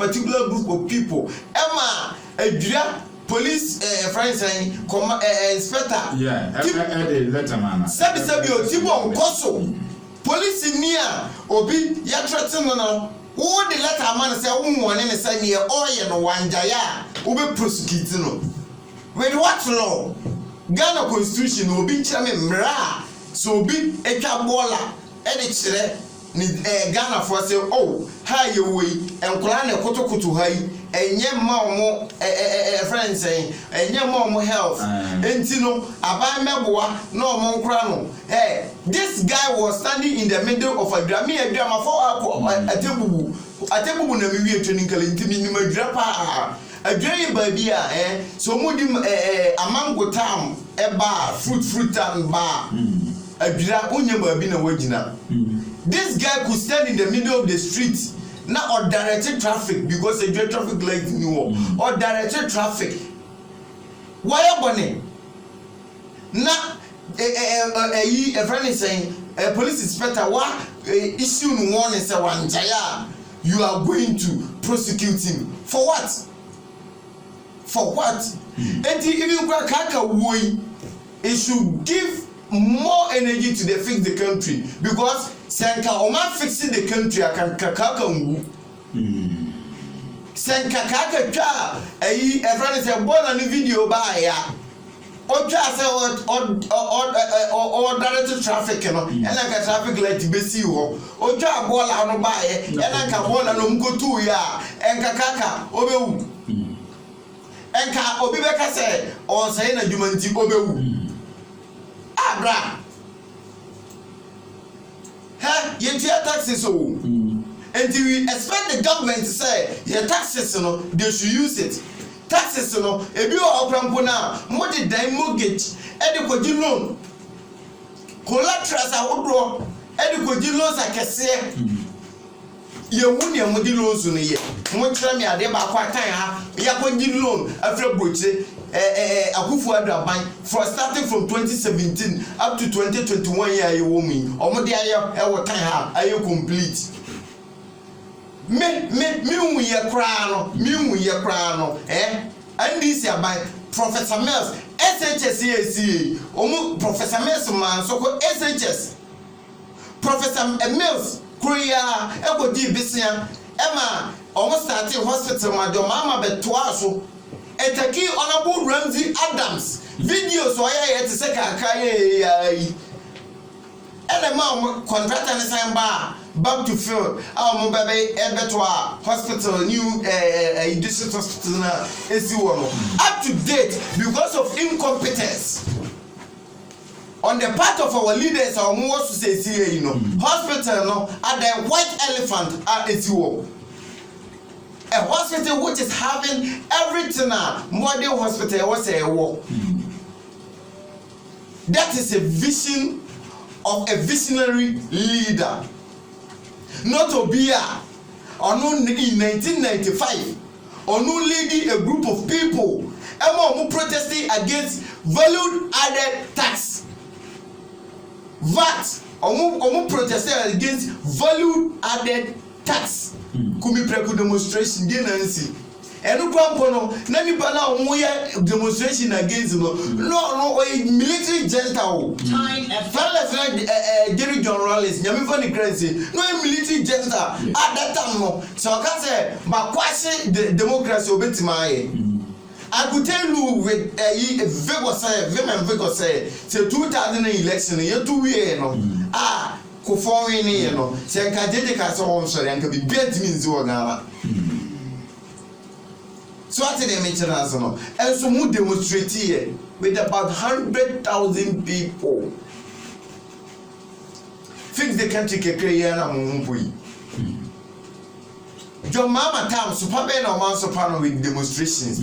particular group of people. Emma, a police friends and inspector. Yeah, letterman. Sabi Otibo Koso. Police near Obi Yatratin no. Who the letterman say one and say near oil no one jaya. Ube prosecute no. With what law? Ghana Constitution Obi chame mra. So Obi etwa bola e ni Ghana for say oh how you way enkola na kotokoto hai enye ma omo friends say enye ma omo health enti no aban meboa na omo nkura no this guy was standing in the middle of a drama for atebubu na mi wie training kala enti mi madura pa adwan baby so mudi amango tam eba fruit tam ba adura onye baby na wagina. This guy could stand in the middle of the street now or directed traffic because a traffic light new or directed traffic. Why are bunny? Now a friend is saying a police inspector what issue one is a one jaya you are going to prosecute him for what? For what? And even kaka woy it should give more energy to fix the country because senka oma fixing the country akan kaka ngu senka kaka twa everyone say born on video ba ya o twa say o direct traffic no ena ka traffic light be si ho o twa bola no ba ye ena ka bola no mkotu ya enka kaka obewu enka obi be ka say o say na jumanti obewu abra you pay taxes and we expect the government to say your taxes no they should use it taxes no ebi o okrampo na mo de dan mortgage e de koji loan collaterals awodro e de koji loans akese ye wuni mo de loans no ye mo kira me ade ba kwa kan ha ya koji loan afre broche Akufu Adraban for starting from 2017 up to 2021 year you woman omo de ayo e wo kan ha ayo complete me hu ye kra no and this aban Professor Mills SHS omo Professor Mills man so ko SHS Professor Mills Korea e go di bisia e ma omo starting hospital ma do mama betoa so Etaki Honorable Ramsey Adams videos why yet say kaka and the mom contractor and sign back to field our baby Ebetua hospital new district hospital up to date because of incompetence on the part of our leaders our most to say you know hospital no at the white elephant at Esiwo. A hospital which is having everything modern hospital was a war. That is a vision of a visionary leader. Not Obia or no in 1995 or no leading a group of people who protesting against value added tax. VAT or protesting against value added tax. Kumi preku demonstration dey nancy enu kwampo no na ni bana omo ye demonstration against no military junta time Jerry John Rawlings nyame fa ni crazy no military junta at that time no so ka say ba kwase democracy obetima aye I could tell you with vigor say 2000 election ye 2 year no Kufori ni you know say nka jeje ka so won sori nka bi bet means wo Ghana so at the maintenance no and so mu demonstrate here with about 100,000 people fix the country kekere na mu boy John Mama Town super ben o man super with demonstrations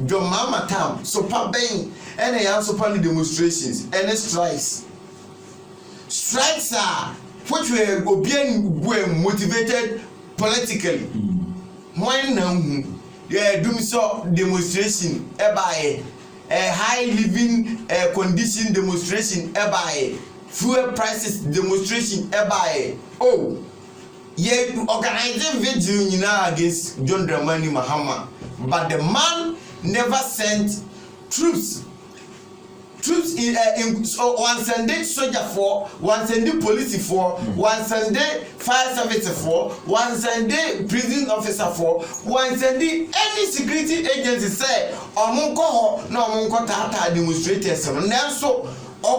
John Mama Town super ben and e super demonstrations and strikes strikes are which were being motivated politically. When doing so demonstration by a high living condition demonstration by fuel prices demonstration by ye organizing vigil against John Dramani Mahama, but the man never sent troops in one Sunday soldier for, one Sunday police for, one Sunday fire service for, one Sunday prison officer for, one Sunday any security agency say omunko no omunko tata demonstrators no so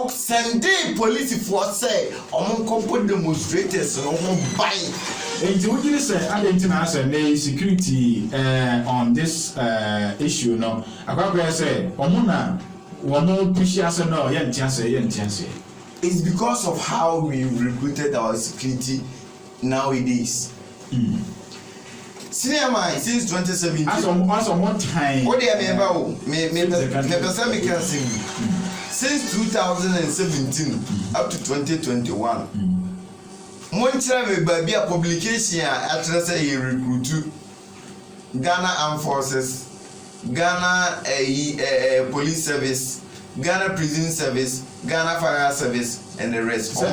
Sunday police for say omunko put demonstrators no ho buy. And would you say Argentina has a security on this issue? No, I can't say Omuna. It's because of how we recruited our security nowadays. Senior mine since 2017. As on one time. What do you remember? Since 2017 up to 2021. Monchra baby a publication at a recruit Ghana Armed Forces. Ghana police service, Ghana prison service, Ghana fire service, and the rest. So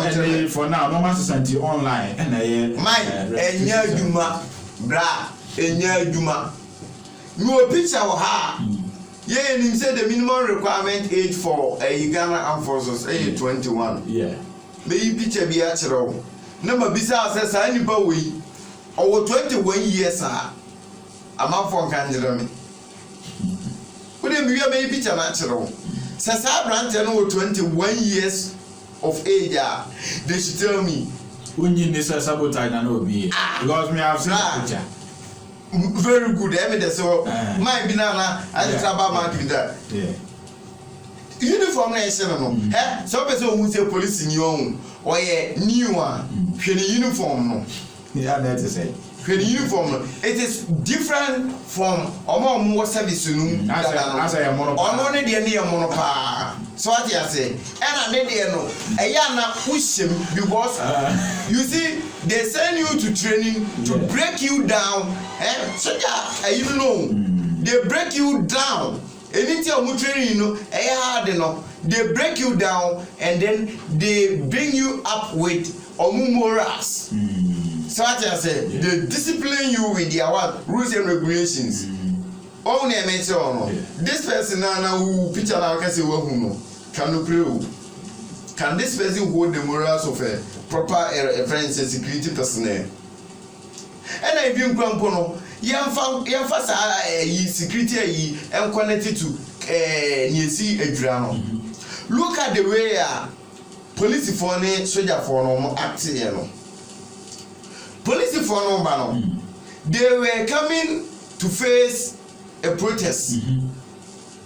for now, no matter something online. Mine, Enya Juma, bra, Enya Juma. No picture of her. Yeah, and he said the minimum requirement age for a Ghana Armed Forces is 21. Yeah. May picture be actual. Number besides says I need way over 21 years. I'm out for Kanjerami. Would you be a picture natural? Sasa Branton over 21 years of age, they should tell me. When you need to sabotage and obey. Because me have seen a picture. Very good evidence. So, my banana, I just about my that. Yeah. Uniform nation, eh? Some person who say police in your own or a new one, uniform. Yeah, that's to say. Uniform, it is different from more service as I am only the near monopa. So what you say, and I didn't know a yana push him because you see, they send you to training to break you down, so yeah, you know, they break you down. Anything you training, you know, they break you down and then they bring you up with morals. So what I say, they discipline you with their what rules and regulations. Only a mention no. This person now who picture now can say well no can no pray. Can this person hold the morals of a proper friends and security personnel? And I even no security and connected to Niesi Adriano. Look at the way police for ne soldier for no acting no. Police for no bano. They were coming to face a protest.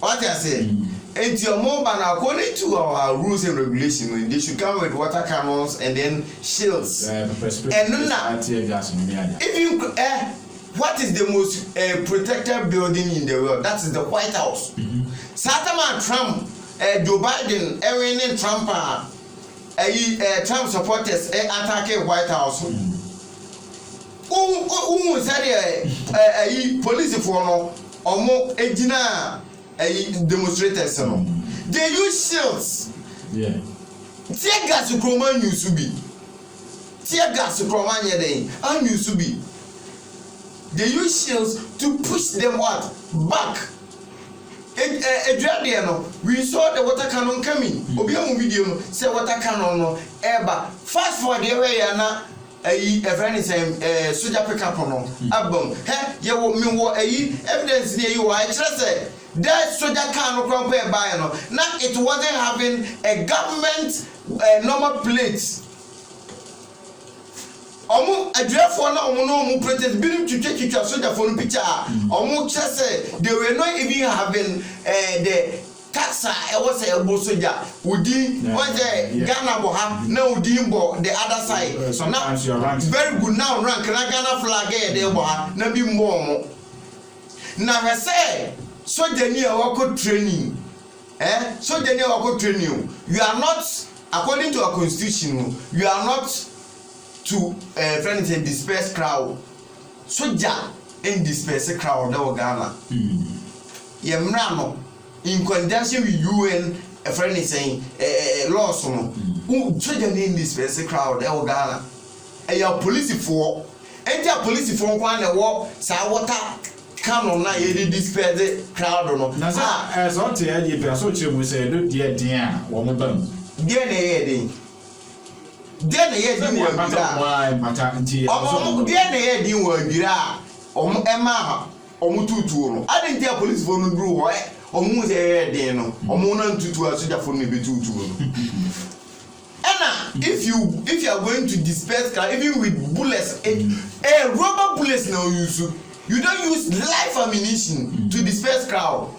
What I say? And your mobile according to our rules and regulations, they should come with water cannons and then shields. And now, if you what is the most protected building in the world? That is the White House. Satama Trump, Joe Biden, winning Trump, Trump supporters attacking White House. Who said police for no or more ejina demonstrators no? They use shields. Yeah. Tear gas to Croman used to be. Tear gas to Croman yede. And used to be. They use shields to push them what back. We saw the water cannon coming. Obiamu video say water cannon no eba. Fast forward the way na a friend is soldier pick up on album. Hey, you will evidence near you. I just say that soldier can't compare by no. Now it wasn't having a government normal plate. For now, no protest bill to take your soldier phone picture. Just say they were not even having the taxa. I was a soldier. Udi was a Ghana boha. Now Dimbo the other side. Sometimes you're right. Very good now. Rank Ghana flag there boha. Nabi more. Now I say soldier near our training. Soldier near our training. You are not according to our constitution. You are not to friends a dispersed crowd. Soldier in dispersed crowd that was Ghana. Yemrano in conjunction with UN a friend is saying laws no. Soldier in dispersed crowd that was Ghana. ɛyɛ polisifoɔ enti a polisifoɔ nko na ɛwɔ saa water cannon na yɛde disperse crowd no na sa so te ya die pɛ so kyerɛ mu sɛ do die den a wɔn ba mu die na yɛ den die na yɛ den wɔ adwira mata nti ɔmo die na yɛ den wɔ adwira a ɔmo ɛma ɔmo tutuo no ade nti a polisifoɔ no duru hɔ ɔmo sɛ yɛ den no ɔmo na ntutu a sojafoɔ no be tutuo no if you are going to disperse crowd even with bullets a rubber bullets now you don't use live ammunition to disperse crowd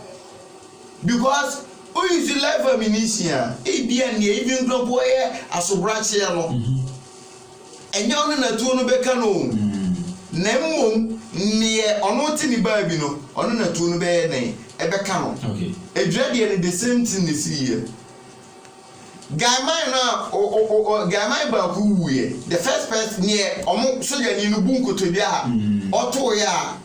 because when you use live ammunition even drop boy asobranche no enya ono na tuo no beka no na mmom ne ono ti ni ba bi no ono na tuo no be na e beka no okay edwade the same thing is here. Gamai na gamai ba ku wuye the first person near omo soja ni no bu nkotodwe a oto ya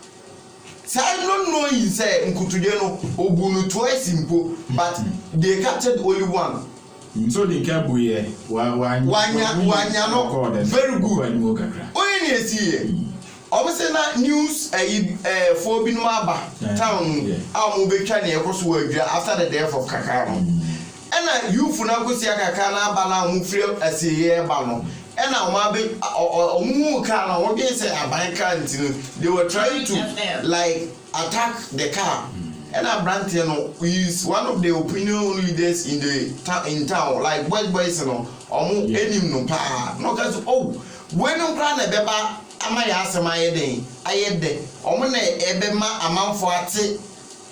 sai no you say nkotodwe no obu no twice impo but they captured only one so they can buye wanya no very good oyin esi omo say na news for bi no aba town a mo betwa na yekoso wadwa after the death of Kakano ena youth na gosi akaka na aba na mufre aseye ba no ena o ma be omu car na wo be say aban car ntino they were trying to like attack the car ena brand no is one of the opinion leaders in town like boys no omu enim no pa no cause when no plan na beba ama ya asema yeden ayede omu na ebe ma amanfo ate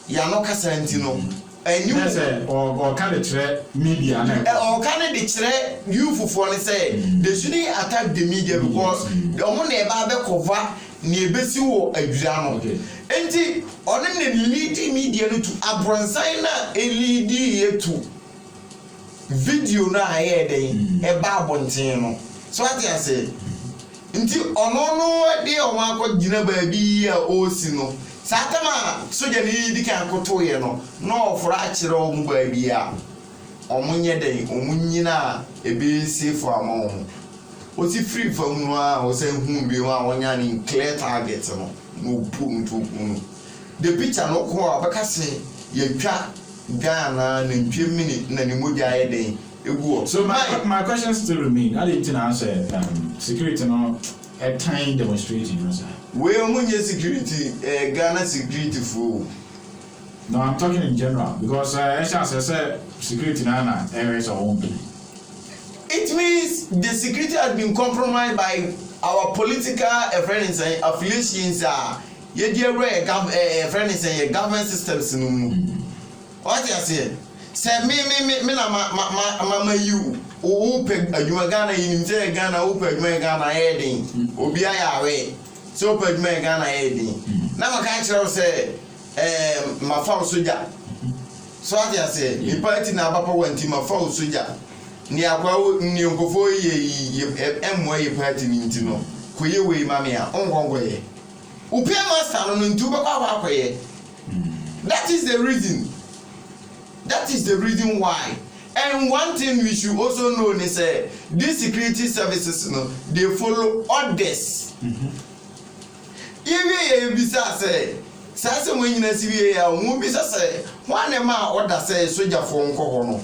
ya no kasa ntino and you say or can the media or can the youth for say they shouldn't attack the media because the one eba be cover ni ebesi wo adwira no enti on the lead media no to abronsan na lead ye to video na aye den eba abonten no so what you say enti ono no de o ma ko gina ba bi a o si no satama soja ni di kan koto ye no no ofra akire o mu ba bia omunye den omunyina ebe safe amon o ti free from no a o se hu bi wa wonya ni clear target no pum to pum the picture no ko abaka se ye twa Ghana na ntwe minute na ni moja ye den egu so my question still remain I didn't answer security no a time demonstrating no sir we omunye security Ghana security fool. No, I'm talking in general because as I said security na areas of own. It means the security has been compromised by our political affiliations ye dey government systems no mu. What you say? Say me na mama you o pe adwuma Ghana yin say Ghana o pe adwuma Ghana heading obi ayawe so pe adwuma Ghana heading na maka kire say ma fa soja so what you say the party na papa wanti ma fa soja ni akwa ni nkofo ye emmo ye party ni ntino koye we mame a ongongo ye upe master no ntu be kwa akoye. That is the reason why. And one thing we should also know is these security services, they follow orders. If you say, when you see a movie, say, one a man order say, soldier for one of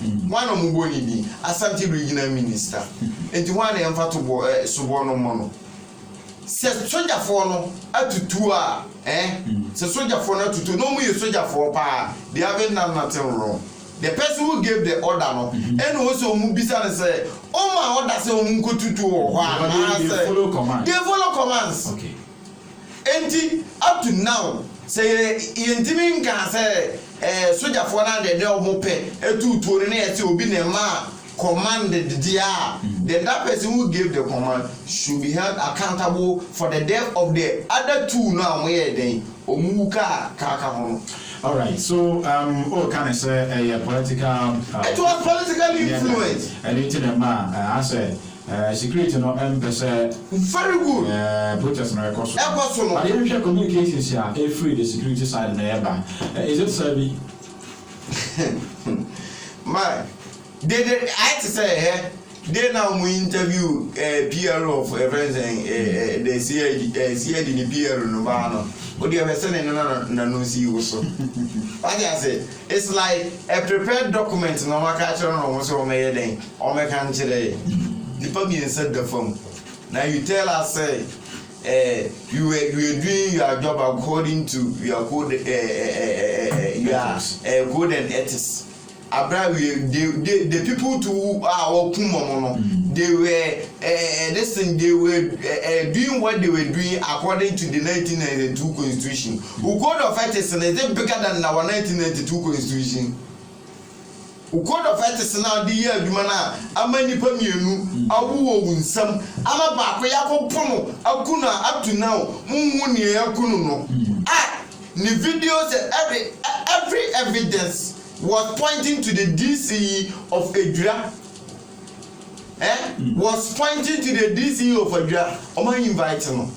Muboni, Asante regional minister, and one emphatic suborno mono. Says soldier for no at to 2 hours, so soldier for not to no more soldier for power, they haven't done nothing wrong. The person who gave the order no and also mubisa say oh my order say omunko tutu o they follow commands okay and up to now say yentimi nka say soldier for na de omo pe etutu ne say obi na ma commanded there then that person who gave the command should be held accountable for the death of the other two now where then omuka kaka hono. All right, so can I say a political? It was politically influenced. And it's in I said security no emphasis. Very good. Protest no cost. But if you communications here, free the security side na is it serving? My, I had to say they now we interview PR of friends and the CID in the PR no bano. What do you have sent no see you so? Like I said, it's like a prepared document no matter no so may day or make today. The public said the form. Now you tell us say you are doing your job according to your code code and ethics. The people who are they were they were doing what they were doing according to the 1992 constitution. Who code of ethics is bigger than our 1992 constitution. Code of ethics now the year Dumana, Amani Pamienu, Awu Winsam, Amaba, Yapo Akuna up to now, Muni Akuno. The videos and every evidence was pointing to the DCE of Edra. Was pointing to the DCE of Edra. Oma inviting.